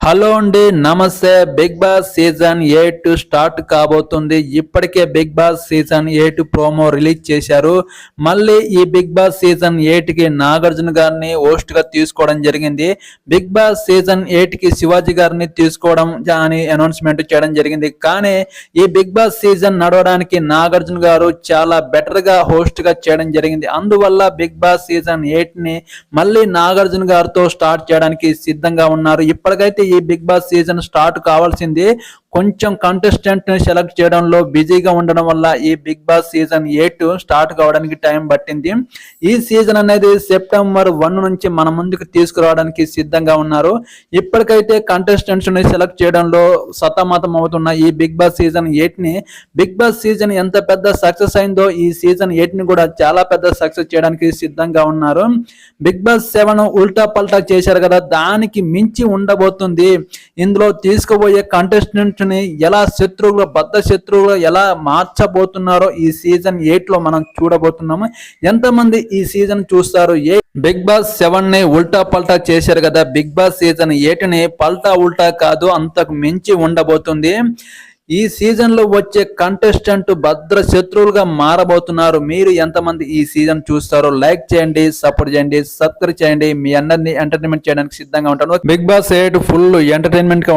Hello అండి, నమస్తే. Big Boss season 8 start కాబోతుంది. ఇప్పటికే Bigg Boss season 8 promo release చేశారు. మళ్ళీ ఈ బిగ్ బాస్ సీజన్ 8కి నాగార్జున గారిని హోస్ట్ గా తీసుకోవడం జరిగింది. బిగ్ బాస్ సీజన్ 8కి శివాజీ గారిని తీసుకోవడం అని అనౌన్స్మెంట్ చేయడం జరిగింది. కానీ ఈ బిగ్ బాస్ సీజన్ నడవడానికి నాగార్జున గారు చాలా బెటర్ గా హోస్ట్ గా చేయడం జరిగింది. అందువల్ల బిగ్ బాస్ సీజన్ 8ని మళ్ళీ నాగార్జున గారితో స్టార్ట్ చేయడానికి సిద్ధంగా ఉన్నారు. ఇప్పటికైతే ఈ బిగ్ బాస్ సీజన్ స్టార్ట్ కావాల్సింది కొంచెం కంటెస్టెంట్ ని సెలెక్ట్ చేయడంలో బిజీగా ఉండడం వల్ల ఈ బిగ్ బాస్ సీజన్ 8 స్టార్ట్ కావడానికి టైం పట్టింది. ఈ సీజన్ అనేది సెప్టెంబర్ 1 నుంచి మన ముందుకు తీసుకురావడానికి సిద్ధంగా ఉన్నారు. ఇప్పటికైతే కంటెస్టెంట్స్ ని సెలెక్ట్ చేయడంలో సతమతం అవుతున్న ఈ బిగ్ బాస్ సీజన్ 8ని బిగ్ బాస్ సీజన్ ఎంత పెద్ద సక్సెస్ అయిందో ఈ సీజన్ 8ని కూడా చాలా పెద్ద సక్సెస్ చేయడానికి సిద్ధంగా ఉన్నారు. బిగ్ బాస్ 7 ఉల్టా పల్టా చేశారు కదా, దానికి మించి ఉండబోతుంది. ఇందులో తీసుకుపోయే కంటెస్టెంట్స్ ని ఎలా శత్రువులు, బద్ద శత్రువులు ఎలా మార్చబోతున్నారో ఈ సీజన్ 8 లో మనం చూడబోతున్నాము. ఎంతమంది ఈ సీజన్ చూస్తారు? బిగ్ బాస్ 7 ని ఉల్టా పల్టా చేశారు కదా, బిగ్ బాస్ సీజన్ 8ని పల్టా ఉల్టా కాదు, అంతకు మించి ఉండబోతుంది. ఈ సీజన్ లో వచ్చే కంటెస్టెంట్ భద్ర శత్రువులుగా మారబోతున్నారు. మీరు ఎంతమంది ఈ సీజన్ చూస్తారో లైక్ చేయండి, సపోర్ట్ చేయండి, సబ్స్క్రైబ్ చేయండి. మీ అందరినీ ఎంటర్టైన్మెంట్ చేయడానికి సిద్ధంగా ఉంటాను. బిగ్ బాస్ 8 ఫుల్ ఎంటర్టైన్మెంట్ గా